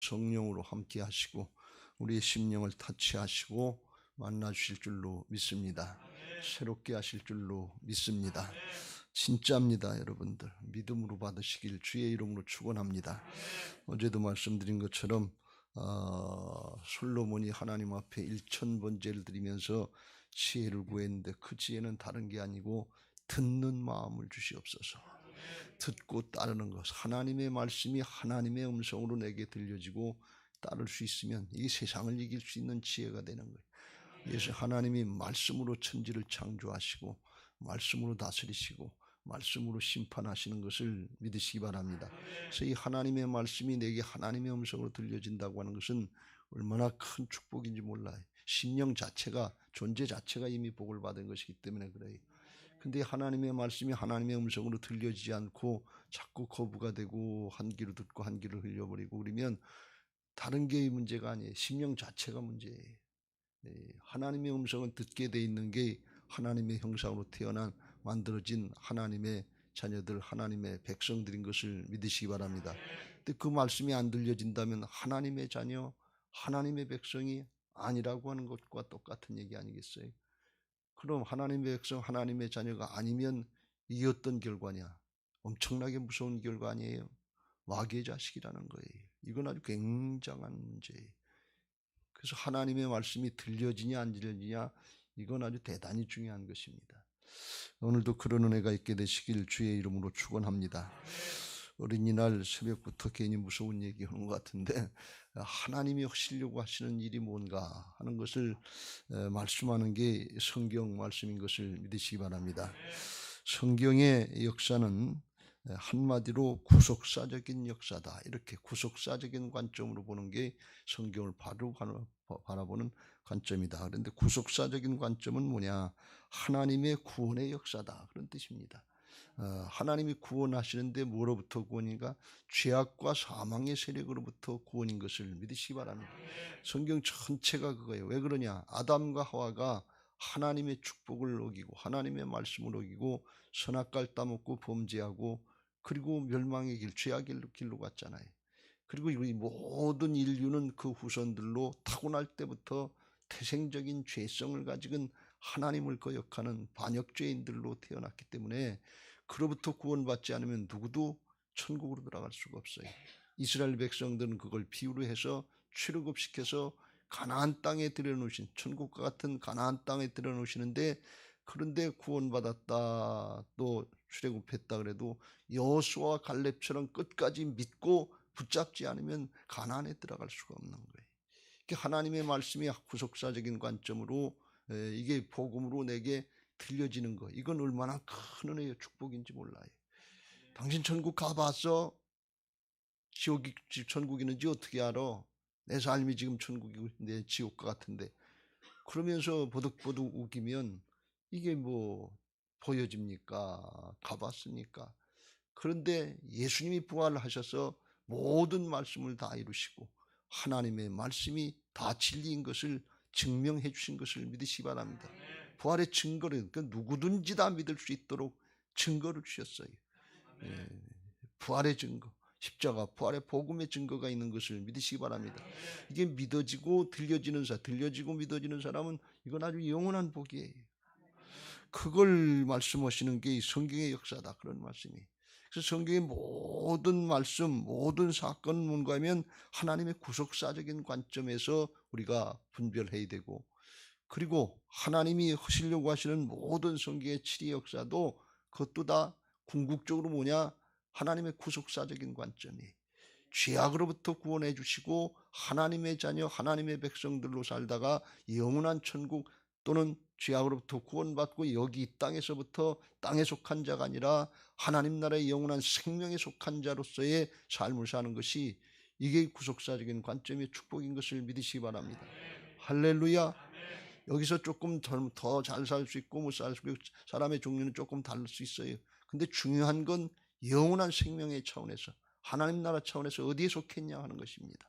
성령으로 함께 하시고 우리의 심령을 터치하시고 만나 주실 줄로 믿습니다. 새롭게 하실 줄로 믿습니다. 진짜입니다. 여러분들 믿음으로 받으시길 주의 이름으로 축원합니다. 어제도 말씀드린 것처럼 솔로몬이 하나님 앞에 1000번제를 드리면서 지혜를 구했는데 그 지혜는 다른 게 아니고 듣는 마음을 주시옵소서. 듣고 따르는 것, 하나님의 말씀이 하나님의 음성으로 내게 들려지고 따를 수 있으면 이 세상을 이길 수 있는 지혜가 되는 거예요. 그래서 하나님이 말씀으로 천지를 창조하시고 말씀으로 다스리시고 말씀으로 심판하시는 것을 믿으시기 바랍니다. 그래서 이 하나님의 말씀이 내게 하나님의 음성으로 들려진다고 하는 것은 얼마나 큰 축복인지 몰라요. 심령 자체가, 존재 자체가 이미 복을 받은 것이기 때문에 그래요. 근데 하나님의 말씀이 하나님의 음성으로 들려지지 않고 자꾸 거부가 되고 한 귀로 듣고 한 귀로 흘려버리고 그러면 다른 게 문제가 아니에요. 심령 자체가 문제예요. 하나님의 음성은 듣게 돼 있는 게 하나님의 형상으로 태어난 만들어진 하나님의 자녀들, 하나님의 백성들인 것을 믿으시기 바랍니다. 근데 그 말씀이 안 들려진다면 하나님의 자녀, 하나님의 백성이 아니라고 하는 것과 똑같은 얘기 아니겠어요? 그럼 하나님의 백성, 하나님의 자녀가 아니면 이게 어떤 결과냐? 엄청나게 무서운 결과 아니에요? 마귀의 자식이라는 거예요. 이건 아주 굉장한 문제예요. 그래서 하나님의 말씀이 들려지냐 안 들려지냐 이건 아주 대단히 중요한 것입니다. 오늘도 그런 은혜가 있게 되시길 주의 이름으로 축원합니다. 어린이날 새벽부터 괜히 무서운 얘기하는 것 같은데 하나님이 하시려고 하시는 일이 뭔가 하는 것을 말씀하는 게 성경 말씀인 것을 믿으시기 바랍니다. 성경의 역사는 한마디로 구속사적인 역사다. 이렇게 구속사적인 관점으로 보는 게 성경을 바로 바라보는 관점이다. 그런데 구속사적인 관점은 뭐냐? 하나님의 구원의 역사다. 그런 뜻입니다. 하나님이 구원하시는데 뭐로부터 구원인가? 죄악과 사망의 세력으로부터 구원인 것을 믿으시기 바랍니다. 성경 전체가 그거예요. 왜 그러냐? 아담과 하와가 하나님의 축복을 어기고 하나님의 말씀을 어기고 선악과를 따먹고 범죄하고 그리고 멸망의 길, 죄악의 길로 갔잖아요. 그리고 이 모든 인류는 그 후손들로 타고날 때부터 태생적인 죄성을 가지고 하나님을 거역하는 반역죄인들로 태어났기 때문에 그로부터 구원받지 않으면 누구도 천국으로 들어갈 수가 없어요. 이스라엘 백성들은 그걸 비유로 해서 출애굽시켜서 가나안 땅에 들여놓으신, 천국과 같은 가나안 땅에 들여놓으시는데 그런데 구원받았다 또 출애굽했다 그래도 여호수아와 갈렙처럼 끝까지 믿고 붙잡지 않으면 가나안에 들어갈 수가 없는 거예요. 하나님의 말씀이 구속사적인 관점으로 이게 복음으로 내게 들려지는 거, 이건 얼마나 큰 은혜의 축복인지 몰라요. 당신 천국 가봤어? 지옥이 천국이 있는지 어떻게 알아? 내 삶이 지금 천국이고 내 지옥과 같은데. 그러면서 버득버득 우기면 이게 뭐 보여집니까? 가봤으니까. 그런데 예수님이 부활하셔서 모든 말씀을 다 이루시고 하나님의 말씀이 다 진리인 것을 증명해 주신 것을 믿으시기 바랍니다. 부활의 증거를 누구든지 다 믿을 수 있도록 증거를 주셨어요. 부활의 증거, 십자가, 부활의 복음의 증거가 있는 것을 믿으시기 바랍니다. 이게 믿어지고 들려지고 믿어지는 사람은 이건 아주 영원한 복이에요. 그걸 말씀하시는 게 성경의 역사다. 그런 말씀이. 그래서 성경의 모든 말씀, 모든 사건은 뭔가 하면 하나님의 구속사적인 관점에서 우리가 분별해야 되고, 그리고 하나님이 하시려고 하시는 모든 성경의 치리 역사도 그것도 다 궁극적으로 뭐냐? 하나님의 구속사적인 관점이 죄악으로부터 구원해 주시고 하나님의 자녀, 하나님의 백성들로 살다가 영원한 천국 또는 죄악으로부터 구원받고 여기 이 땅에서부터 땅에 속한 자가 아니라 하나님 나라의 영원한 생명에 속한 자로서의 삶을 사는 것이 이게 구속사적인 관점의 축복인 것을 믿으시기 바랍니다. 할렐루야. 여기서 조금 더 잘 살 수 있고 못 살 수 있고 사람의 종류는 조금 다를 수 있어요. 근데 중요한 건 영원한 생명의 차원에서 하나님 나라 차원에서 어디에 속했냐 하는 것입니다.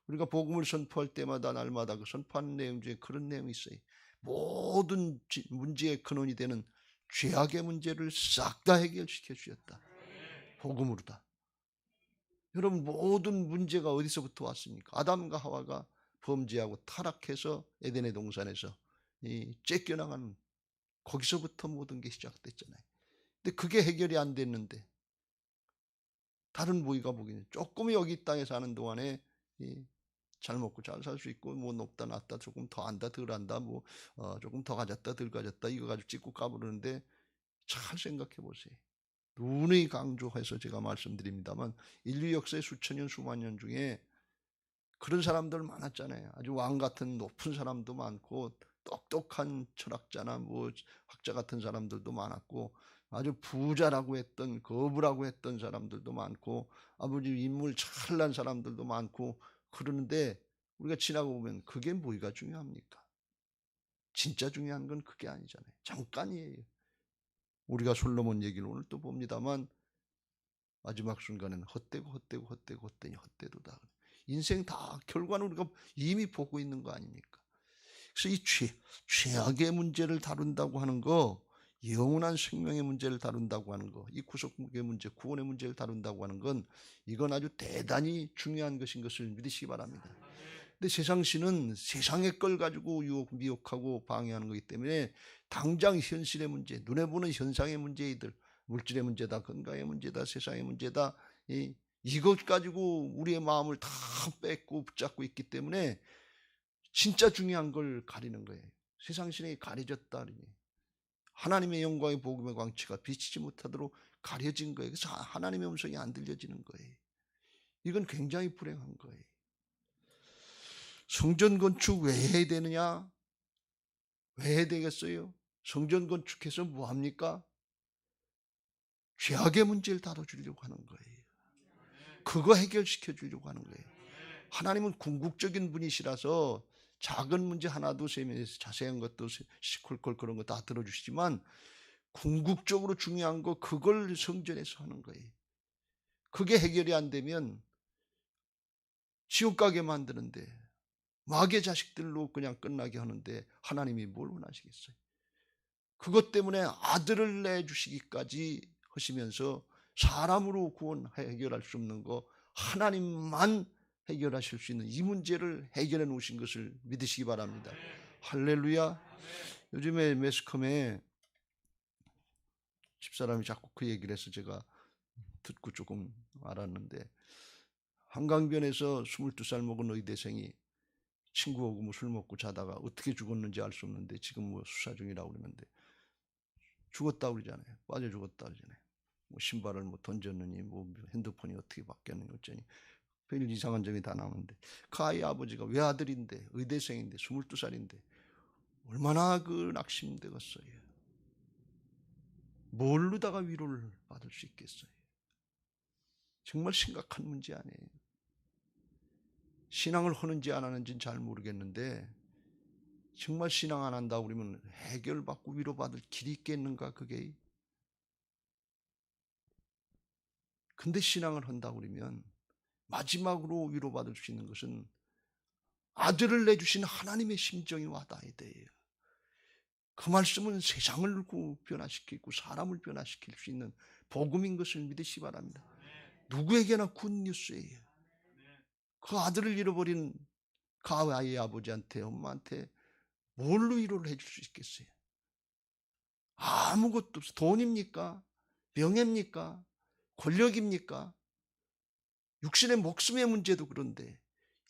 우리가 복음을 선포할 때마다 날마다 그 선포하는 내용 중에 그런 내용이 있어요. 모든 문제의 근원이 되는 죄악의 문제를 싹 다 해결시켜 주셨다. 복음으로다. 여러분, 모든 문제가 어디서부터 왔습니까? 아담과 하와가 범죄하고 타락해서 에덴의 동산에서 쫓겨나가는, 거기서부터 모든 게 시작됐잖아요. 근데 그게 해결이 안 됐는데 다른 모이가 보기에는 조금 여기 땅에 사는 동안에 잘 먹고 잘 살 수 있고, 뭐 높다 낮다, 조금 더 안다 덜 안다, 뭐 조금 더 가졌다 덜 가졌다, 이거 가지고 찍고 까부르는데, 잘 생각해 보세요. 눈의 강조해서 제가 말씀드립니다만, 인류 역사의 수천 년 수만 년 중에 그런 사람들 많았잖아요. 아주 왕 같은 높은 사람도 많고, 똑똑한 철학자나 뭐 학자 같은 사람들도 많았고, 아주 부자라고 했던, 거부라고 했던 사람들도 많고, 아버지 인물 잘난 사람들도 많고. 그러는데 우리가 지나고 보면 그게 뭐가 중요합니까? 진짜 중요한 건 그게 아니잖아요. 잠깐이에요. 우리가 솔로몬 얘기를 오늘 또 봅니다만, 마지막 순간에는 헛되니 헛되도다. 인생 다 결과는 우리가 이미 보고 있는 거 아닙니까? 그래서 이 죄악의 문제를 다룬다고 하는 거, 영원한 생명의 문제를 다룬다고 하는 거, 이 구속의 문제, 구원의 문제를 다룬다고 하는 건, 이건 아주 대단히 중요한 것인 것을 믿으시기 바랍니다. 근데 세상신은 세상의 걸 가지고 미혹하고 방해하는 거기 때문에, 당장 현실의 문제, 눈에 보는 현상의 문제이들, 물질의 문제다, 건강의 문제다, 세상의 문제다, 이것 가지고 우리의 마음을 다 뺏고 붙잡고 있기 때문에 진짜 중요한 걸 가리는 거예요. 세상신이 가려졌다. 하나님의 영광의 복음의 광채가 비치지 못하도록 가려진 거예요. 그래서 하나님의 음성이 안 들려지는 거예요. 이건 굉장히 불행한 거예요. 성전 건축 왜 해야 되느냐? 왜 해야 되겠어요? 성전 건축해서 뭐 합니까? 죄악의 문제를 다뤄주려고 하는 거예요. 그거 해결시켜 주려고 하는 거예요. 하나님은 궁극적인 분이시라서 작은 문제 하나도 세면에서 자세한 것도 시콜콜 그런 거 다 들어주시지만, 궁극적으로 중요한 거, 그걸 성전에서 하는 거예요. 그게 해결이 안 되면 지옥 가게 만드는데, 마귀의 자식들로 그냥 끝나게 하는데 하나님이 뭘 원하시겠어요? 그것 때문에 아들을 내주시기까지 하시면서 사람으로 구원 해결할 수 없는 거 하나님만 해결하실 수 있는 이 문제를 해결해 놓으신 것을 믿으시기 바랍니다. 할렐루야. 요즘에 매스컴에 집사람이 자꾸 그 얘기를 해서 제가 듣고 조금 알았는데, 한강변에서 22살 먹은 의대생이 친구하고 뭐 술 먹고 자다가 어떻게 죽었는지 알 수 없는데 지금 뭐 수사 중이라고 그러는데, 죽었다 그러잖아요. 빠져 죽었다 그러잖아요. 뭐 신발을 뭐 던졌느니, 뭐 핸드폰이 어떻게 바뀌었느니 어쩌니 별 이상한 점이 다 나오는데, 그 아이 아버지가 외아들인데, 의대생인데, 22살인데 얼마나 그 낙심되겠어요. 뭘로다가 위로를 받을 수 있겠어요? 정말 심각한 문제 아니에요. 신앙을 하는지 안 하는지는 잘 모르겠는데, 정말 신앙 안 한다 그러면 해결받고 위로받을 길이 있겠는가 그게? 근데 신앙을 한다 그러면 마지막으로 위로받을 수 있는 것은 아들을 내주신 하나님의 심정이 와닿아야 돼요. 그 말씀은 세상을 변화시키고 사람을 변화시킬 수 있는 복음인 것을 믿으시기 바랍니다. 누구에게나 굿뉴스예요. 그 아들을 잃어버린 그 아이의 아버지한테, 엄마한테 뭘로 위로를 해줄 수 있겠어요? 아무것도 없어. 돈입니까? 명예입니까? 권력입니까? 육신의 목숨의 문제도 그런데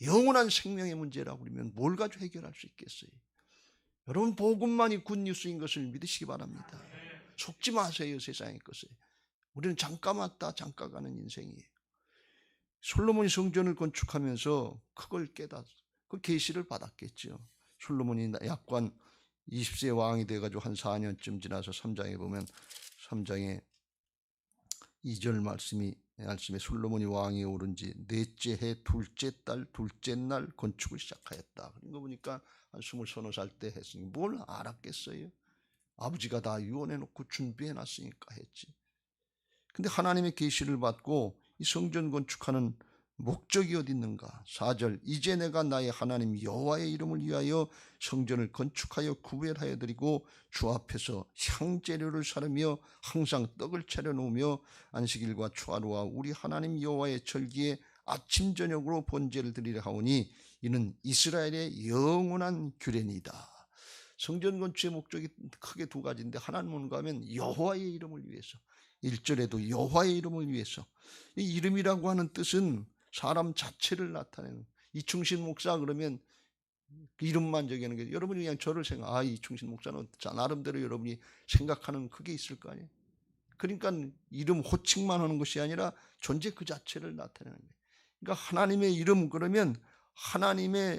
영원한 생명의 문제라고 그러면 뭘 가지고 해결할 수 있겠어요? 여러분, 복음만이 굿뉴스인 것을 믿으시기 바랍니다. 속지 마세요, 세상의 것에. 우리는 잠깐 왔다 잠깐 가는 인생이에요. 솔로몬이 성전을 건축하면서 그걸 깨닫, 그 계시를 받았겠죠. 솔로몬이 약관 20세 왕이 돼가지고 한 4년쯤 지나서 3장에 보면, 3장에 2절 말씀에 솔로몬이 왕이 오른 지 넷째 해 둘째 달 둘째 날 건축을 시작하였다. 그런 거 보니까 한 20서너 살 때 했으니 뭘 알았겠어요? 아버지가 다 유언해 놓고 준비해 놨으니까 했지. 근데 하나님의 계시를 받고 이 성전 건축하는 목적이 어디 있는가? 4절 이제 내가 나의 하나님 여호와의 이름을 위하여 성전을 건축하여 구별하여 드리고 주 앞에서 향재료를 사르며 항상 떡을 차려 놓으며 안식일과 초하루와 우리 하나님 여호와의 절기에 아침 저녁으로 번제를 드리려 하오니 이는 이스라엘의 영원한 규례니이다. 성전 건축의 목적이 크게 두 가지인데 하나는 뭔가 하면 여호와의 이름을 위해서, 1절에도 여호와의 이름을 위해서. 이 이름이라고 하는 뜻은 사람 자체를 나타내는, 이충신 목사 그러면 이름만 저기하는 게, 여러분이 그냥 저를 이충신 목사는 나름대로 여러분이 생각하는 그게 있을 거 아니에요. 그러니까 이름 호칭만 하는 것이 아니라 존재 그 자체를 나타내는 거예요. 그러니까 하나님의 이름 그러면 하나님의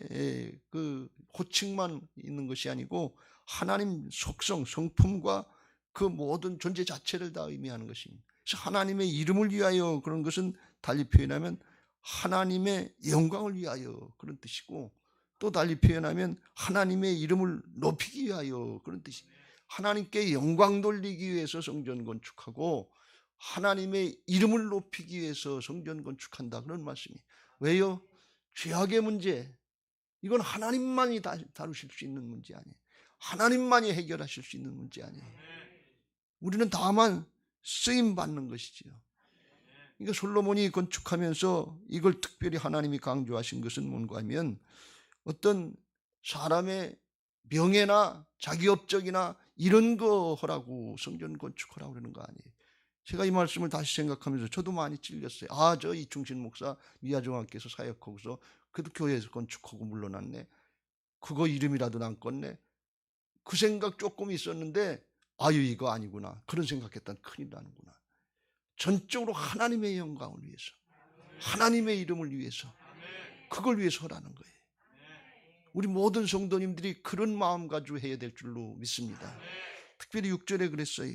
그 호칭만 있는 것이 아니고 하나님 속성, 성품과 그 모든 존재 자체를 다 의미하는 것입니다. 그래서 하나님의 이름을 위하여 그런 것은 달리 표현하면 하나님의 영광을 위하여 그런 뜻이고, 또 달리 표현하면 하나님의 이름을 높이기 위하여 그런 뜻이, 하나님께 영광 돌리기 위해서 성전 건축하고 하나님의 이름을 높이기 위해서 성전 건축한다 그런 말씀이에요. 왜요? 죄악의 문제, 이건 하나님만이 다루실 수 있는 문제 아니에요. 하나님만이 해결하실 수 있는 문제 아니에요. 우리는 다만 쓰임 받는 것이지요. 그러니까 솔로몬이 건축하면서 이걸 특별히 하나님이 강조하신 것은 뭔가 하면 어떤 사람의 명예나 자기업적이나 이런 거 하라고 성전 건축하라고 그러는 거 아니에요. 제가 이 말씀을 다시 생각하면서 저도 많이 찔렸어요. 저 이충신 목사 미아종학교에서 사역하고서 그래도 교회에서 건축하고 물러났네. 그거 이름이라도 남겠네. 그 생각 조금 있었는데 이거 아니구나. 그런 생각했다. 큰일 나는구나. 전적으로 하나님의 영광을 위해서, 하나님의 이름을 위해서, 그걸 위해서 하라는 거예요. 우리 모든 성도님들이 그런 마음 가지고 해야 될 줄로 믿습니다. 특별히 6절에 그랬어요.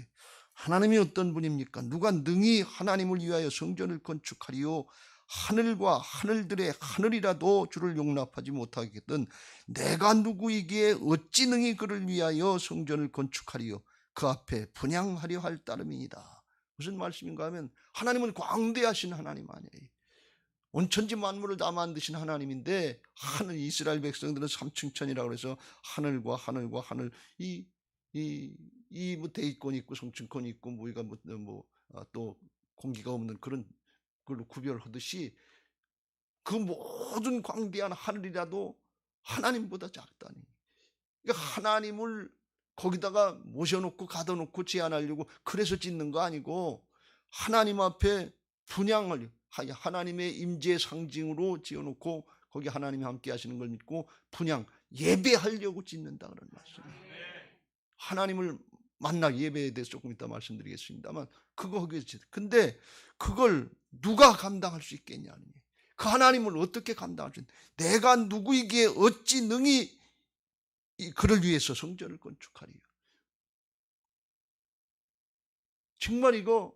하나님이 어떤 분입니까? 누가 능히 하나님을 위하여 성전을 건축하리요? 하늘과 하늘들의 하늘이라도 주를 용납하지 못하겠던 내가 누구이기에 어찌 능히 그를 위하여 성전을 건축하리요? 그 앞에 분향하려 할 따름이니이다. 무슨 말씀인가 하면 하나님은 광대하신 하나님 아니에요. 온천지 만물을 다 만드신 하나님인데, 하늘 이스라엘 백성들은 삼층천이라고 해서 하늘과 하늘과 하늘, 뭐 대위권이 있고 성층권이 있고 우리가 또 공기가 없는 그런 걸로 구별하듯이 그 모든 광대한 하늘이라도 하나님보다 작다니. 그러니까 하나님을 거기다가 모셔놓고 가둬놓고 제한하려고 그래서 짓는 거 아니고 하나님 앞에 분향을, 하나님의 임재 상징으로 지어놓고 거기 하나님이 함께 하시는 걸 믿고 분향, 예배하려고 짓는다 그런 말씀이에요. 하나님을 만나 예배에 대해서 조금 이따 말씀드리겠습니다만 그거 하기 짓. 근데 그걸 누가 감당할 수 있겠냐는 거예요. 그 하나님을 어떻게 감당할 수 있냐. 내가 누구이기에 어찌 능히 그를 위해서 성전을 건축하리요. 정말 이거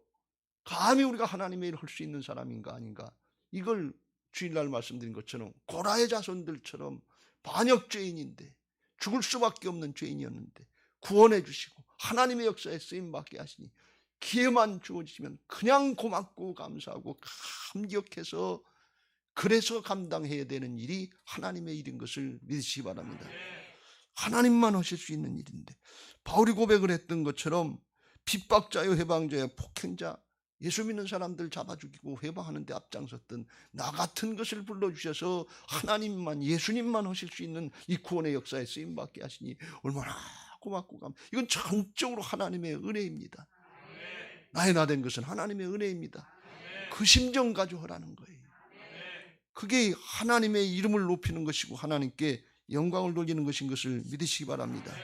감히 우리가 하나님의 일을 할 수 있는 사람인가 아닌가, 이걸 주일날 말씀드린 것처럼 고라의 자손들처럼 반역죄인인데 죽을 수밖에 없는 죄인이었는데 구원해 주시고 하나님의 역사에 쓰임받게 하시니 기회만 주어지시면 그냥 고맙고 감사하고 감격해서 그래서 감당해야 되는 일이 하나님의 일인 것을 믿으시기 바랍니다. 하나님만 하실 수 있는 일인데, 바울이 고백을 했던 것처럼 핍박자요 해방자요 폭행자, 예수 믿는 사람들 잡아 죽이고 해방하는 데 앞장섰던 나 같은 것을 불러주셔서 하나님만, 예수님만 하실 수 있는 이 구원의 역사에 쓰임받게 하시니 얼마나 고맙고 이건 전적으로 하나님의 은혜입니다. 나의 나 된 것은 하나님의 은혜입니다. 그 심정 가지고 하라는 거예요. 그게 하나님의 이름을 높이는 것이고 하나님께 영광을 돌리는 것인 것을 믿으시기 바랍니다.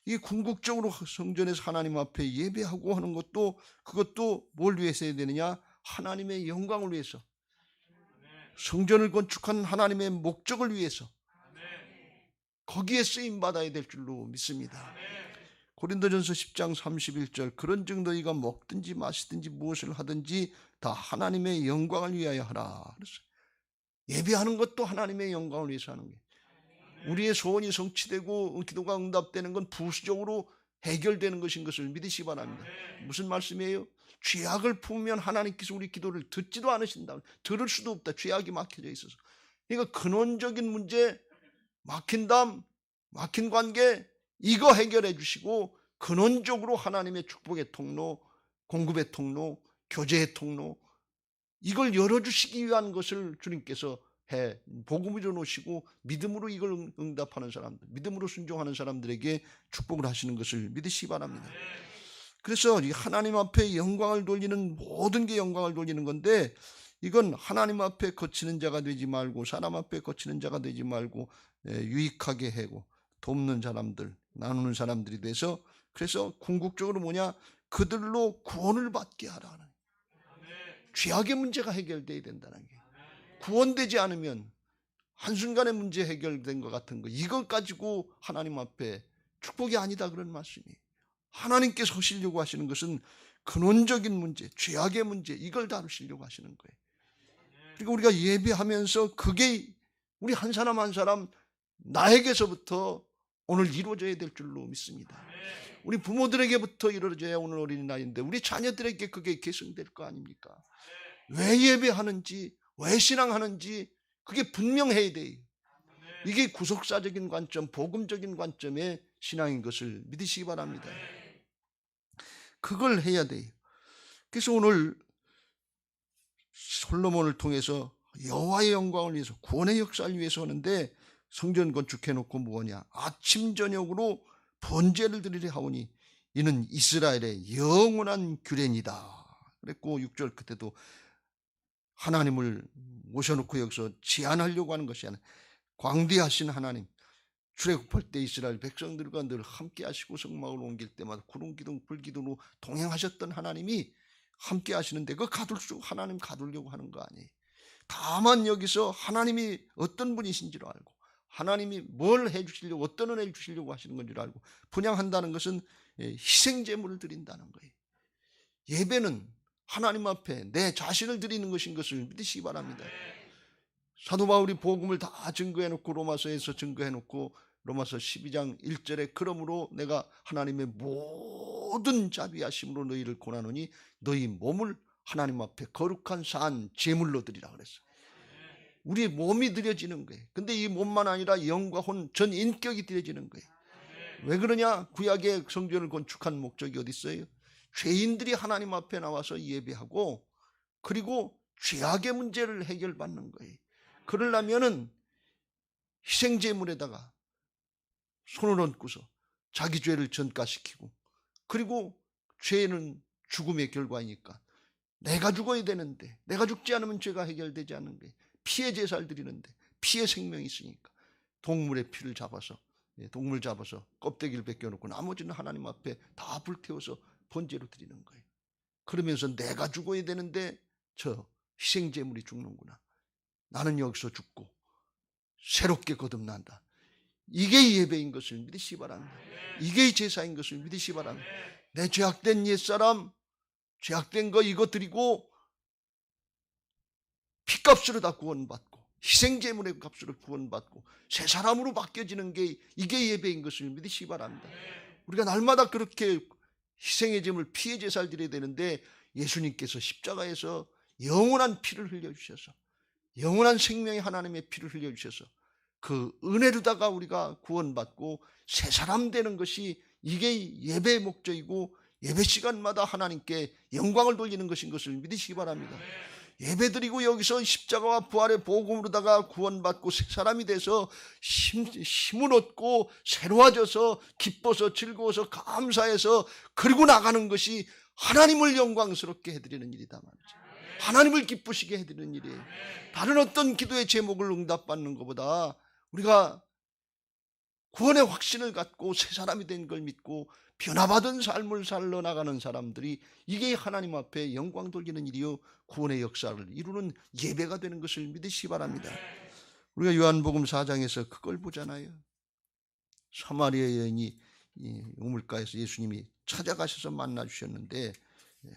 이게 궁극적으로 성전에서 하나님 앞에 예배하고 하는 것도, 그것도 뭘 위해서 해야 되느냐? 하나님의 영광을 위해서, 성전을 건축한 하나님의 목적을 위해서, 거기에 쓰임받아야 될 줄로 믿습니다. 고린도전서 10장 31절 그런즉 너희가 먹든지 마시든지 무엇을 하든지 다 하나님의 영광을 위하여 하라 그랬어요. 예배하는 것도 하나님의 영광을 위해서 하는 거예요. 우리의 소원이 성취되고 기도가 응답되는 건 부수적으로 해결되는 것인 것을 믿으시기 바랍니다. 무슨 말씀이에요? 죄악을 품으면 하나님께서 우리 기도를 듣지도 않으신다. 들을 수도 없다. 죄악이 막혀져 있어서. 그러니까 근원적인 문제, 막힌 담, 막힌 관계 이거 해결해 주시고 근원적으로 하나님의 축복의 통로, 공급의 통로, 교제의 통로 이걸 열어주시기 위한 것을 주님께서 복음을 줘놓으시고 믿음으로 이걸 응답하는 사람들, 믿음으로 순종하는 사람들에게 축복을 하시는 것을 믿으시기 바랍니다. 그래서 하나님 앞에 영광을 돌리는 모든 게 영광을 돌리는 건데 이건 하나님 앞에 거치는 자가 되지 말고 사람 앞에 거치는 자가 되지 말고 유익하게 하고 돕는 사람들, 나누는 사람들이 돼서 그래서 궁극적으로 뭐냐? 그들로 구원을 받게 하라는 죄악의 문제가 해결돼야 된다는 게 구원되지 않으면 한순간에 문제 해결된 것 같은 거 이것 가지고 하나님 앞에 축복이 아니다 그런 말씀이 하나님께서 하시려고 하시는 것은 근원적인 문제, 죄악의 문제 이걸 다루시려고 하시는 거예요. 그러니까 우리가 예배하면서 그게 우리 한 사람 한 사람 나에게서부터 오늘 이루어져야 될 줄로 믿습니다. 우리 부모들에게부터 이루어져야 오늘 어린이날인데 우리 자녀들에게 그게 계승될 거 아닙니까? 왜 예배하는지 왜 신앙하는지 그게 분명해야 돼요. 이게 구속사적인 관점, 복음적인 관점의 신앙인 것을 믿으시기 바랍니다. 그걸 해야 돼요. 그래서 오늘 솔로몬을 통해서 여호와의 영광을 위해서 구원의 역사를 위해서 하는데 성전 건축해놓고 뭐냐 아침 저녁으로 번제를 드리려 하오니 이는 이스라엘의 영원한 규례니라 그랬고 6절 끝에도 하나님을 모셔놓고 여기서 제한하려고 하는 것이 아니라 광대하신 하나님 출애굽할 때 이스라엘 백성들과 늘 함께 하시고 성막을 옮길 때마다 구름 기둥 불 기둥으로 동행하셨던 하나님이 함께 하시는데 그 하나님 가두려고 하는 거 아니에요. 다만 여기서 하나님이 어떤 분이신지를 알고 하나님이 뭘 해주시려고 어떤 은혜를 주시려고 하시는 건지를 알고 분양한다는 것은 희생제물을 드린다는 거예요. 예배는 하나님 앞에 내 자신을 드리는 것인 것을 믿으시기 바랍니다. 사도 바울이 복음을 다 증거해놓고 로마서에서 증거해놓고 로마서 12장 1절에 그러므로 내가 하나님의 모든 자비하심으로 너희를 권하노니 너희 몸을 하나님 앞에 거룩한 산 제물로 드리라 그랬어요. 우리 몸이 드려지는 거예요. 근데 이 몸만 아니라 영과 혼 전 인격이 드려지는 거예요. 왜 그러냐? 구약의 성전을 건축한 목적이 어디 있어요? 죄인들이 하나님 앞에 나와서 예배하고 그리고 죄악의 문제를 해결받는 거예요. 그러려면은 희생제물에다가 손을 얹고서 자기 죄를 전가시키고 그리고 죄는 죽음의 결과이니까 내가 죽어야 되는데 내가 죽지 않으면 죄가 해결되지 않는 거예요. 피해 제사를 드리는데 피해 생명이 있으니까 동물의 피를 잡아서 동물 잡아서 껍데기를 벗겨놓고 나머지는 하나님 앞에 다 불태워서 번제로 드리는 거예요. 그러면서 내가 죽어야 되는데 저 희생제물이 죽는구나. 나는 여기서 죽고 새롭게 거듭난다. 이게 예배인 것을 믿으시기 바랍니다. 이게 제사인 것을 믿으시기 바랍니다. 내 죄악된 옛사람 죄악된 거 이거 드리고 피값으로 다 구원받고 희생제물의 값으로 구원받고 새 사람으로 바뀌어지는 게 이게 예배인 것을 믿으시기 바랍니다. 우리가 날마다 그렇게 희생의 제물 피해 제사를 드려야 되는데 예수님께서 십자가에서 영원한 피를 흘려주셔서 영원한 생명의 하나님의 피를 흘려주셔서 그 은혜로다가 우리가 구원받고 새 사람 되는 것이 이게 예배의 목적이고 예배 시간마다 하나님께 영광을 돌리는 것인 것을 믿으시기 바랍니다. 예배드리고 여기서 십자가와 부활의 복음으로다가 구원받고 새 사람이 돼서 힘을 얻고 새로워져서 기뻐서 즐거워서 감사해서 그리고 나가는 것이 하나님을 영광스럽게 해드리는 일이다 말이죠. 하나님을 기쁘시게 해드리는 일이에요. 다른 어떤 기도의 제목을 응답받는 것보다 우리가 구원의 확신을 갖고 새 사람이 된 걸 믿고 변화받은 삶을 살러나가는 사람들이 이게 하나님 앞에 영광 돌리는 일이요 구원의 역사를 이루는 예배가 되는 것을 믿으시기 바랍니다. 우리가 요한복음 4장에서 그걸 보잖아요. 사마리아 여인이 우물가에서 예수님이 찾아가셔서 만나 주셨는데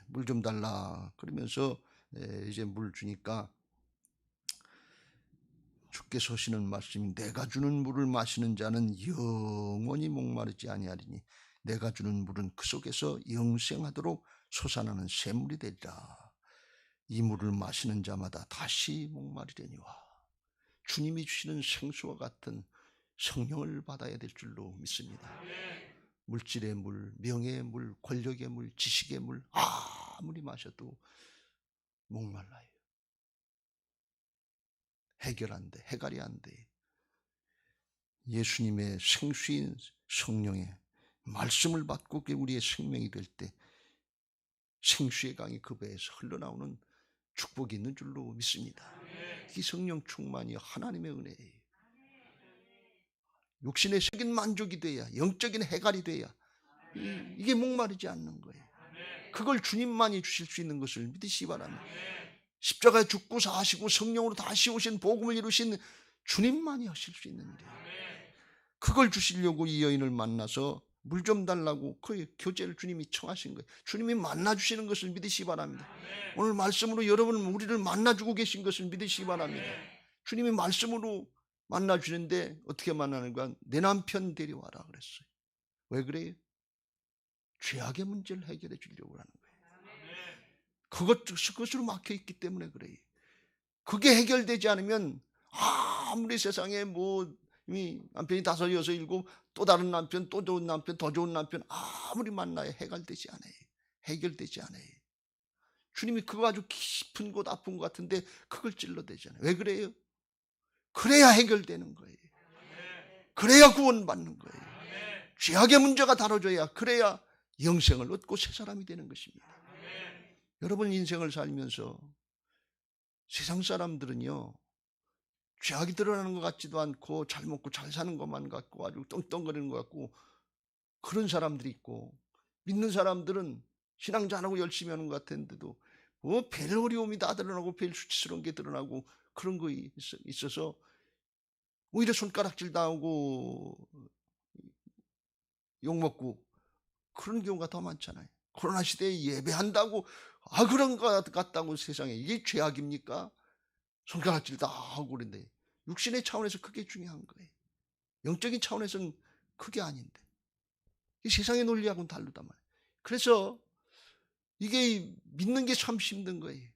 물 좀 달라 그러면서 이제 물 주니까 주께서 하시는 말씀이 내가 주는 물을 마시는 자는 영원히 목마르지 아니하리니 내가 주는 물은 그 속에서 영생하도록 솟아나는 샘물이 되리라. 이 물을 마시는 자마다 다시 목마르려니와. 주님이 주시는 생수와 같은 성령을 받아야 될 줄로 믿습니다. 물질의 물, 명예의 물, 권력의 물, 지식의 물 아무리 마셔도 목말라요. 해결 안 돼, 해갈이 안 돼. 예수님의 생수인 성령의 말씀을 받고 우리의 생명이 될 때 생수의 강이 그 배에서 흘러나오는 축복이 있는 줄로 믿습니다. 이 성령 충만이 하나님의 은혜예요. 육신의 적인 만족이 돼야, 영적인 해갈이 돼야 이게 목마르지 않는 거예요. 그걸 주님만이 주실 수 있는 것을 믿으시기 바랍니다. 십자가에 죽고 사시고 성령으로 다시 오신 복음을 이루신 주님만이 하실 수 있는 일이에요. 그걸 주시려고 이 여인을 만나서 물 좀 달라고 그 교제를 주님이 청하신 거예요. 주님이 만나주시는 것을 믿으시기 바랍니다. 오늘 말씀으로 여러분 우리를 만나주고 계신 것을 믿으시기 바랍니다. 주님이 말씀으로 만나주는데 어떻게 만나는 거야? 내 남편 데려와라 그랬어요. 왜 그래요? 죄악의 문제를 해결해 주려고 하는 거예요. 그것으로 막혀있기 때문에 그래요. 그게 해결되지 않으면 아무리 세상에 이미 남편이 5, 6, 7 또 다른 남편, 또 좋은 남편, 더 좋은 남편 아무리 만나야 해결되지 않아요. 해결되지 않아요. 주님이 그거 아주 깊은 곳 아픈 것 같은데 그걸 찔러대잖아요. 왜 그래요? 그래야 해결되는 거예요. 그래야 구원받는 거예요. 죄악의 문제가 다뤄져야 그래야 영생을 얻고 새 사람이 되는 것입니다. 여러분 인생을 살면서 세상 사람들은요 죄악이 드러나는 것 같지도 않고 잘 먹고 잘 사는 것만 같고 아주 떵떵거리는 것 같고 그런 사람들이 있고 믿는 사람들은 신앙 잘하고 열심히 하는 것 같은데도 별 어려움이 다 드러나고 별 수치스러운 게 드러나고 그런 거 있어서 오히려 손가락질 당하고 욕먹고 그런 경우가 더 많잖아요. 코로나 시대에 예배한다고 그런 것 같다고 세상에 이게 죄악입니까? 손가락질 다 하고 그런데 육신의 차원에서 그게 중요한 거예요. 영적인 차원에서는 그게 아닌데 이 세상의 논리하고는 다르단 말이에요. 그래서 이게 믿는 게 참 힘든 거예요.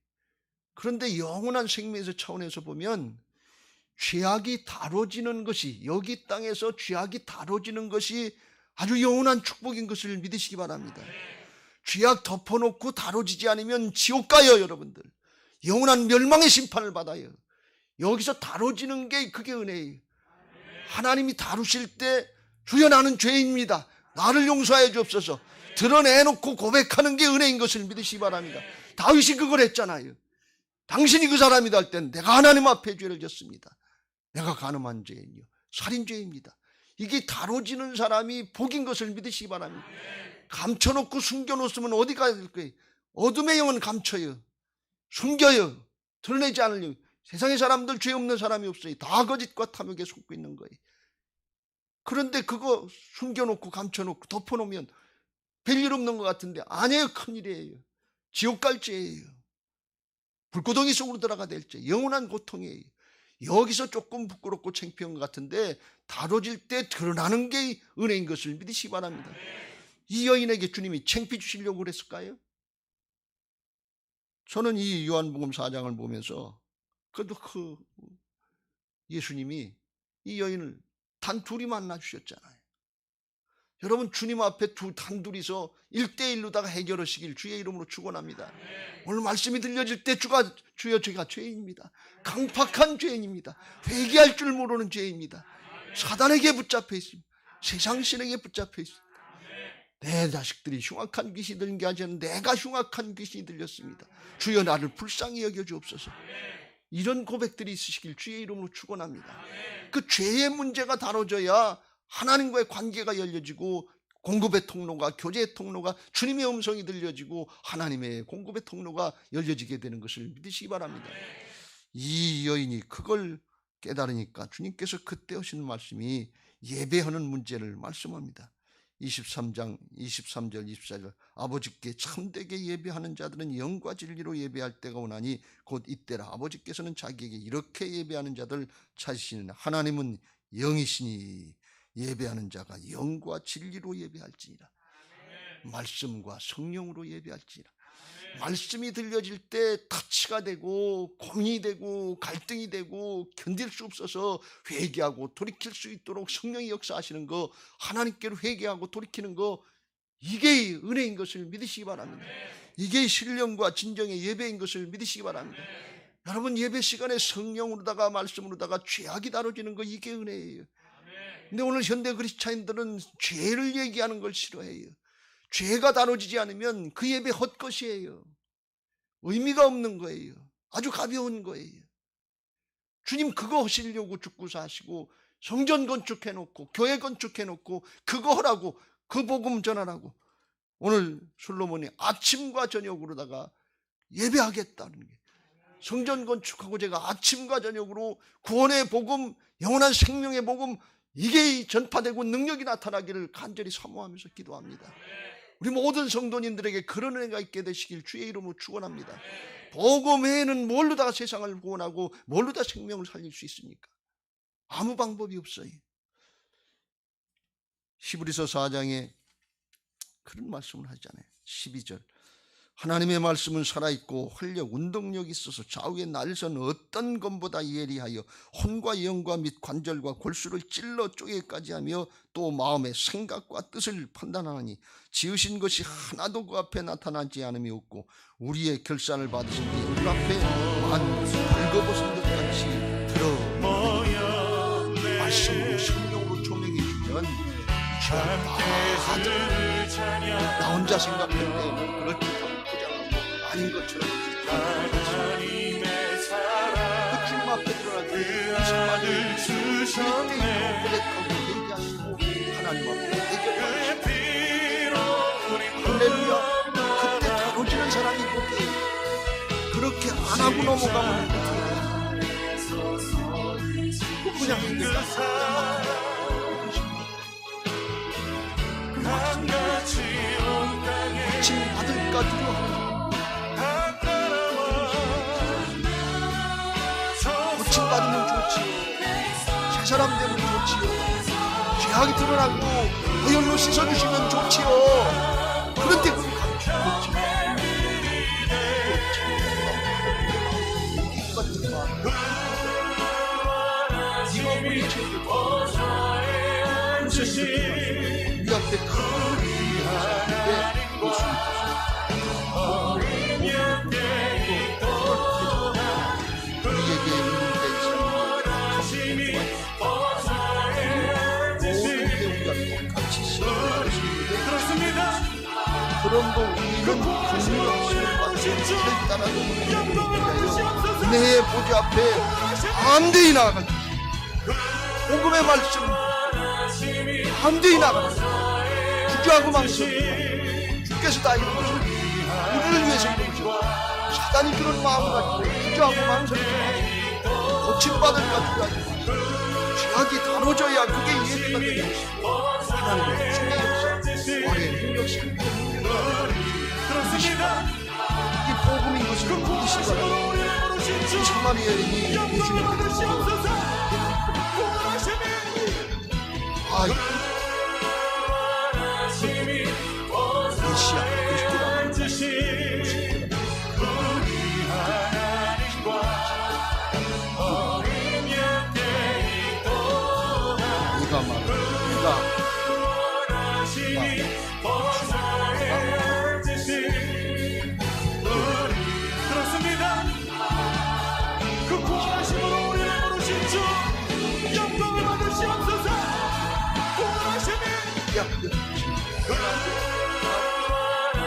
그런데 영원한 생명에서 차원에서 보면 죄악이 다뤄지는 것이 여기 땅에서 죄악이 다뤄지는 것이 아주 영원한 축복인 것을 믿으시기 바랍니다. 죄악 덮어놓고 다뤄지지 않으면 지옥 가요 여러분들. 영원한 멸망의 심판을 받아요. 여기서 다뤄지는 게 그게 은혜예요. 하나님이 다루실 때 주여 나는 죄인입니다. 나를 용서해 주옵소서. 드러내놓고 고백하는 게 은혜인 것을 믿으시기 바랍니다. 다윗이 그걸 했잖아요. 당신이 그 사람이다 할 땐 내가 하나님 앞에 죄를 졌습니다. 내가 간음한 죄인이요 살인죄입니다. 이게 다뤄지는 사람이 복인 것을 믿으시기 바랍니다. 감춰놓고 숨겨놓으면 어디 가야 될 거예요? 어둠의 영은 감춰요. 숨겨요. 드러내지 않으려고. 세상의 사람들 죄 없는 사람이 없어요. 다 거짓과 탐욕에 속고 있는 거예요. 그런데 그거 숨겨놓고 감춰놓고 덮어놓으면 별일 없는 것 같은데 아니에요. 큰일이에요. 지옥 갈 죄예요. 불구덩이 속으로 들어가 될 죄. 영원한 고통이에요. 여기서 조금 부끄럽고 창피한 것 같은데 다뤄질 때 드러나는 게 은혜인 것을 믿으시기 바랍니다. 이 여인에게 주님이 창피 주시려고 그랬을까요? 저는 이 요한복음 4장을 보면서 그래도 예수님이 이 여인을 단 둘이 만나 주셨잖아요. 여러분 주님 앞에 단둘이서 1대1로다가 해결하시길 주의 이름으로 축원합니다. 오늘 말씀이 들려질 때 주여 제가 죄인입니다. 강팍한 죄인입니다. 회개할 줄 모르는 죄인입니다. 사단에게 붙잡혀 있습니다. 세상 신에게 붙잡혀 있습니다. 내 자식들이 흉악한 귀신이 들린 게 아니라 내가 흉악한 귀신이 들렸습니다. 주여 나를 불쌍히 여겨 주옵소서. 이런 고백들이 있으시길 주의 이름으로 축원합니다. 그 죄의 문제가 다뤄져야 하나님과의 관계가 열려지고 공급의 통로가 교제의 통로가 주님의 음성이 들려지고 하나님의 공급의 통로가 열려지게 되는 것을 믿으시기 바랍니다. 이 여인이 그걸 깨달으니까 주님께서 그때 하시는 말씀이 예배하는 문제를 말씀합니다. 23장 23절 24절 아버지께 참되게 예배하는 자들은 영과 진리로 예배할 때가 오나니 곧 이때라. 아버지께서는 자기에게 이렇게 예배하는 자들 찾으시는 하나님은 영이시니 예배하는 자가 영과 진리로 예배할지니라. 말씀과 성령으로 예배할지라. 말씀이 들려질 때 타치가 되고 고민이 되고 갈등이 되고 견딜 수 없어서 회개하고 돌이킬 수 있도록 성령이 역사하시는 거, 하나님께로 회개하고 돌이키는 거, 이게 은혜인 것을 믿으시기 바랍니다. 이게 신령과 진정의 예배인 것을 믿으시기 바랍니다. 여러분, 예배 시간에 성령으로다가 말씀으로다가 죄악이 다뤄지는 거, 이게 은혜예요. 근데 오늘 현대 그리스도인들은 죄를 얘기하는 걸 싫어해요. 죄가 다뤄지지 않으면 그 예배 헛것이에요. 의미가 없는 거예요. 아주 가벼운 거예요. 주님 그거 하시려고 죽고 사시고 성전 건축해놓고 교회 건축해놓고 그거 하라고, 그 복음 전하라고 오늘 솔로몬이 아침과 저녁으로다가 예배하겠다는 게, 성전 건축하고 제가 아침과 저녁으로 구원의 복음, 영원한 생명의 복음, 이게 전파되고 능력이 나타나기를 간절히 사모하면서 기도합니다. 우리 모든 성도님들에게 그런 은혜가 있게 되시길 주의 이름으로 축원합니다. 복음 외에는 뭘로 다 세상을 구원하고 뭘로 다 생명을 살릴 수 있습니까? 아무 방법이 없어요. 히브리서 4장에 그런 말씀을 하잖아요. 12절, 하나님의 말씀은 살아있고 활력, 운동력이 있어서 좌우에 날선 어떤 것보다 예리하여 혼과 영과 및 관절과 골수를 찔러 쪼개까지 하며 또 마음의 생각과 뜻을 판단하니 지으신 것이 하나도 그 앞에 나타나지 않음이 없고 우리의 결산을 받으신 이 우리 앞에 벌거벗은 것 같이 드러나니, 말씀으로 성령으로 조명해 주면 나 혼자 생각할 때는 그럴 듯하고 포장하고 아닌 것처럼 그 주님 앞에 드러나고 이상만을 주셨네 고백하고 얘기하시고 하나님 앞에 대결하시고, 할렐루야. 그때 다뤄지는 사람이 복이에요. 그렇게 안 하고 넘어가면 그냥 고침 받을까 두려워하는, 고침 받으면 좋지요. 새 사람 되면 좋지요. 죄악이 드러나고 의열로 씻어주시면 좋지요. 그런데 그걸 감추고 네가 우리 죄를 우리 앞에 큰 하나님의 모습이 우리에게 있는 우리가 똑같이 그렇습니다. 그럼도 우리는 주님의 말씀을 따라서 은혜의 보좌 앞에 담대히 나아가는, 복음의 말씀 담대히 나아가는, 주저하고 망설이지, 주께서 다 이루어주시고 우리를 위해서 이루어주시고, 사단이 그런 마음을 가지고 주저하고 망설이지 마시고 고침받을 가지고 죄악이 다뤄져야 그게 예배가 되는 것이고 하나님의 주의 역사, 왕의 능력, 생명의 이게 복음인 것을 믿으시기 바랍니다. 사마리아 여인이 예수님께 메시아 그리스도라는 네가 말을 네가 그렇습니다. 그 구원하심으로 우리를 부르신 주 영광을 받으시옵소서.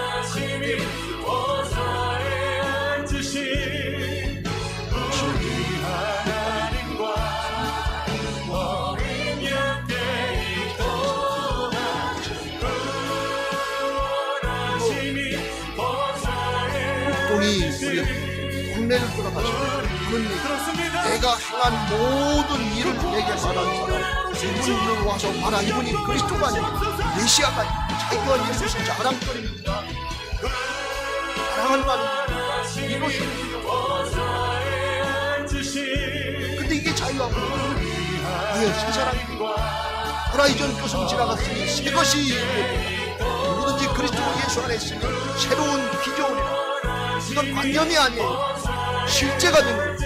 구원하심이 보좌에 앉으신 우리 하나님과 어린 양께 있도다. 구원하심이 보좌에 우리 국내를 돌아가시고 내가 행한 모든 일을 내게 말하는 사람, 이분을 와서 말하. 이분이 그리스도가 아니고 메시아가 아니고 자기가 예수를 자랑거립니다. 자랑하는 말입니다. 이것이 근데 이게 자유하고 새 사람입니다. 호라이전 것은 지나갔으니 새 것이 누구든지 그 그리스도 예수 안에 있으면 새로운 피조물이라. 이건 관념이 아니에요. 실제가 되는 거예요.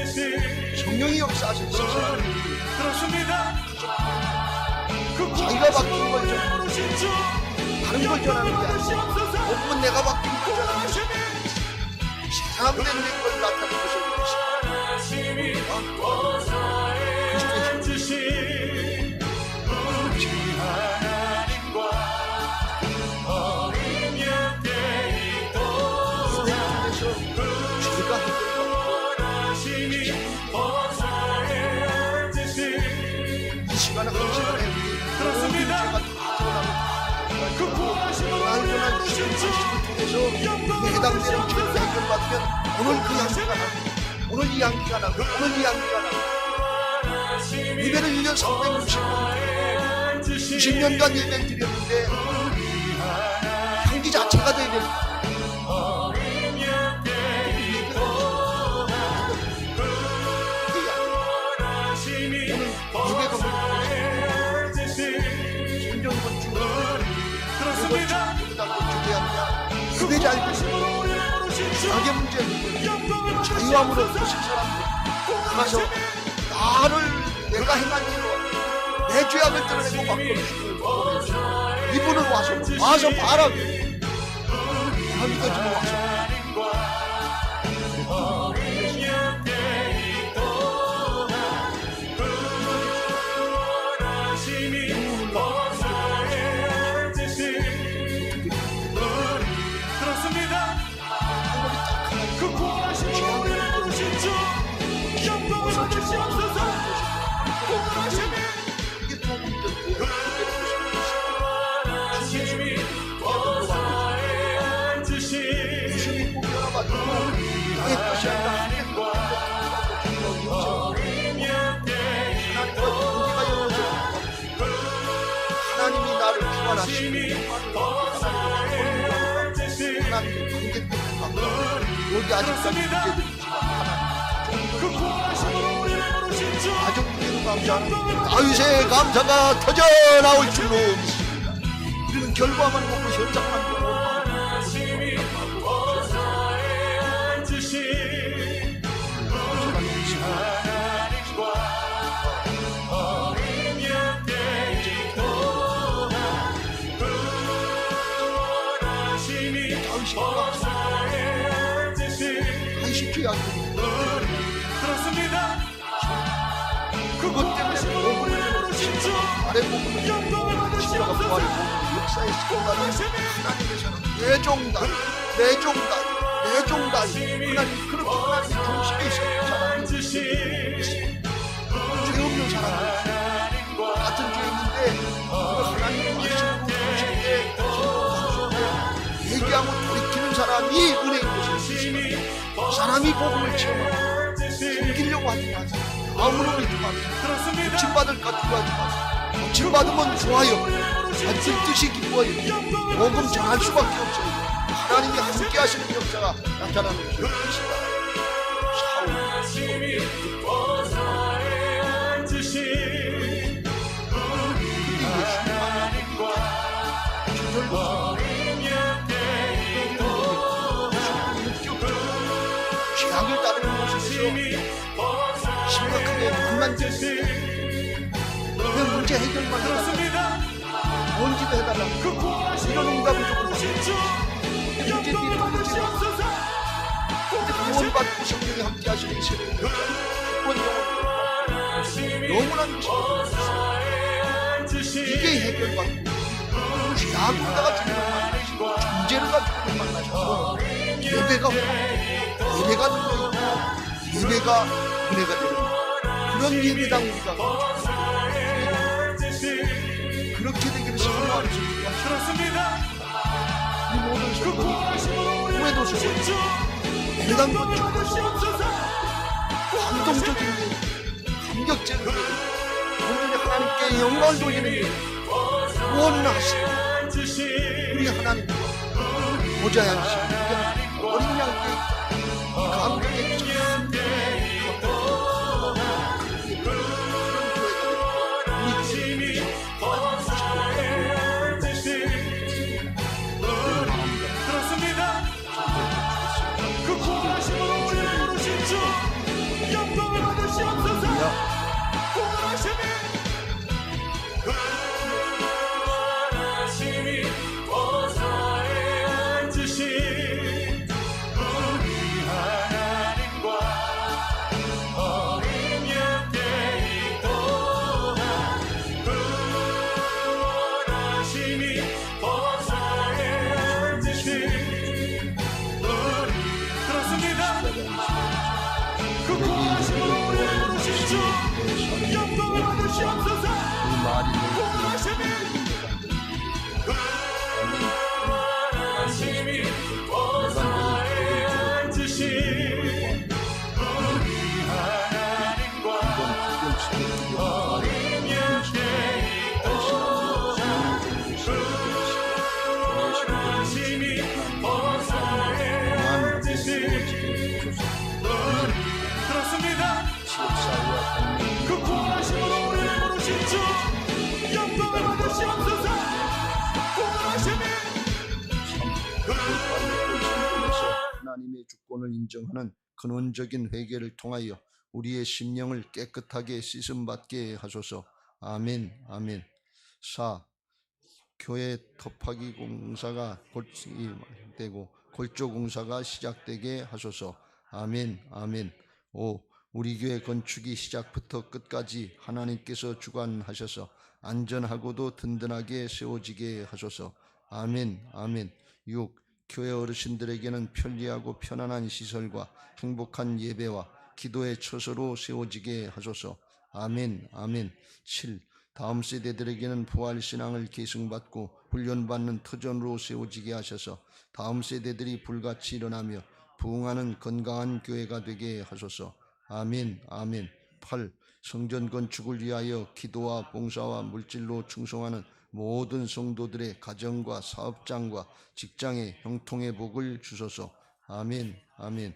성령이 역사하실 수 있어요. 그렇습니다. 자기가 바뀐 걸 전하는 다른 걸 전하는 게 아니라 복음은 내가 바뀐 걸 전하는 것이고 사람된 걸 나타내는 것을 이 시간에 한 시간에 그렇습니다. 그 구원하시는 주신 말씀을 통해서 해당되는 죄를 해결받으면 오늘 그 향기가 나고 오늘 이 향기가 나고 오늘 이 향기가 나고 예배를 1년 360년 90년간 예배를 드렸는데 향기 자체가 돼야 됩니다. 그게 알고 있어요. 자기 문제는 자유함으로 오신 사람들 가서 나를 내가 행한 일로 내 죄악을 드러내고 바꿔주시고 이분은 와서 봐라. 내가 믿어지면 와서 하나님이 나를 구원하시고 하나님의 관계 때문에 여기 아직까지 문제들이 있지만 하나님 가족들에도 감사하는 다윗의 감사가 터져 나올 줄로 믿습니다. 우리는 결과만 보고 현장만 보고 그렇습니다. 그것 때문에 복음을 아래 복음을 십자가 부활의 복음을 역사에 시켜가는 하나님께서는 내 종단 하나님 그렇게 하나님 중심에 있었던 사람이 죄 없는 사람들 같은 죄 있는데 하나님 말씀으로 주실 때 회개하고 돌이키는 사람이 은혜인 것입니다. 사람이 복음을 체험하고 숨기려고 하지 마세요. 아무로 믿지 마세요. 고침받을 것 두려워하지 마세요. 고침받으면 좋아요. 받을 뜻이 기뻐요. 복음 전할 수밖에 없어요. 하나님이 함께 하시는 역사가 나타나는 것입니다. 죄악을 따르는 곳에서 심각하게 만만해졌어요. 왜 문제 해결만 해달라 뭔지도 해달라 이런 응답을 조금 받았어요. 문제들이 구원받고 성령이 함께 하시는 새로운 구원 영혼 너무나 이게 해결받고 죄악으로다가 주님을 만나시고 존재를 가지고 만나셔서 예배가 능력이고 예배가 은혜가 되는 그런 예배당 우리가 그렇게 되기를 소망하는 주님과 그렇습니다. 이 모든 성도들이 후회도 소고 예배당 건축으로서 감동적인 감격적인 온전히 하나님께 영광을 돌리는 일 원하시는 우리 하나님 보좌에 앉으시는 어린 양께 감격에 참 구원을 인정하는 근원적인 회개를 통하여 우리의 심령을 깨끗하게 씻음받게 하소서. 아멘. 아멘. 4. 교회 덮하기 공사가 되고 골조 공사가 시작되게 하소서. 아멘. 아멘. 5. 우리 교회 건축이 시작부터 끝까지 하나님께서 주관하셔서 안전하고도 든든하게 세워지게 하소서. 아멘. 아멘. 6. 교회 어르신들에게는 편리하고 편안한 시설과 행복한 예배와 기도의 처소로 세워지게 하소서. 아멘. 아멘. 7. 다음 세대들에게는 부활신앙을 계승받고 훈련받는 터전으로 세워지게 하셔서 다음 세대들이 불같이 일어나며 부흥하는 건강한 교회가 되게 하소서. 아멘. 아멘. 8. 성전 건축을 위하여 기도와 봉사와 물질로 충성하는 모든 성도들의 가정과 사업장과 직장의 형통의 복을 주소서. 아멘. 아멘.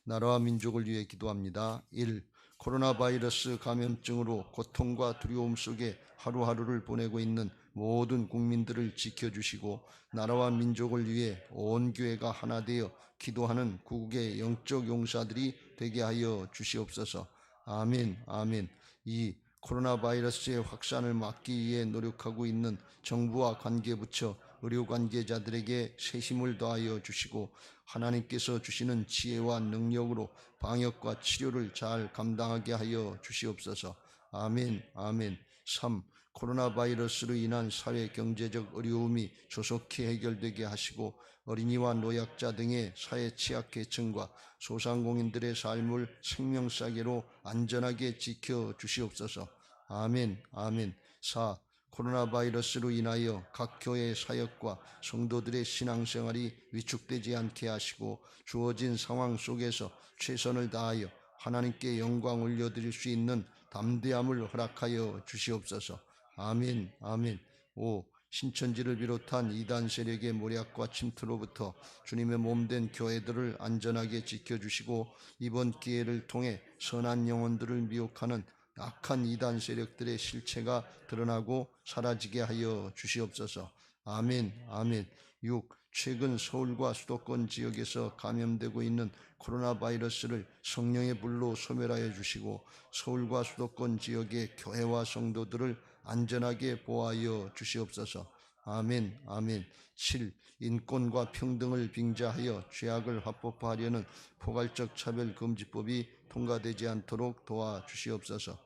나라와 민족을 위해 기도합니다. 1. 코로나 바이러스 감염증으로 고통과 두려움 속에 하루하루를 보내고 있는 모든 국민들을 지켜주시고 나라와 민족을 위해 온 교회가 하나 되어 기도하는 구국의 영적 용사들이 되게 하여 주시옵소서. 아멘. 아멘. 2. 코로나 바이러스의 확산을 막기 위해 노력하고 있는 정부와 관계부처, 의료 관계자들에게 새 힘을 더하여 주시고 하나님께서 주시는 지혜와 능력으로 방역과 치료를 잘 감당하게 하여 주시옵소서. 아멘. 아멘. 3. 코로나 바이러스로 인한 사회 경제적 어려움이 조속히 해결되게 하시고 어린이와 노약자 등의 사회 취약계층과 소상공인들의 삶을 생명사계로 안전하게 지켜 주시옵소서. 아멘. 아멘. 4. 코로나 바이러스로 인하여 각 교회 사역과 성도들의 신앙생활이 위축되지 않게 하시고 주어진 상황 속에서 최선을 다하여 하나님께 영광 올려드릴 수 있는 담대함을 허락하여 주시옵소서. 아멘. 아멘. 5. 신천지를 비롯한 이단 세력의 모략과 침투로부터 주님의 몸된 교회들을 안전하게 지켜주시고 이번 기회를 통해 선한 영혼들을 미혹하는 악한 이단 세력들의 실체가 드러나고 사라지게 하여 주시옵소서. 아멘. 아멘. 6. 최근 서울과 수도권 지역에서 감염되고 있는 코로나 바이러스를 성령의 불로 소멸하여 주시고 서울과 수도권 지역의 교회와 성도들을 안전하게 보호하여 주시옵소서. 아멘. 아멘. 7. 인권과 평등을 빙자하여 죄악을 합법화하려는 포괄적 차별금지법이 통과되지 않도록 도와주시옵소서.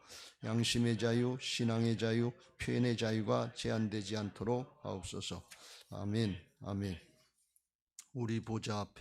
양심의 자유, 신앙의 자유, 표현의 자유가 제한되지 않도록 하옵소서. 아멘. 아멘. 우리 보좌 앞에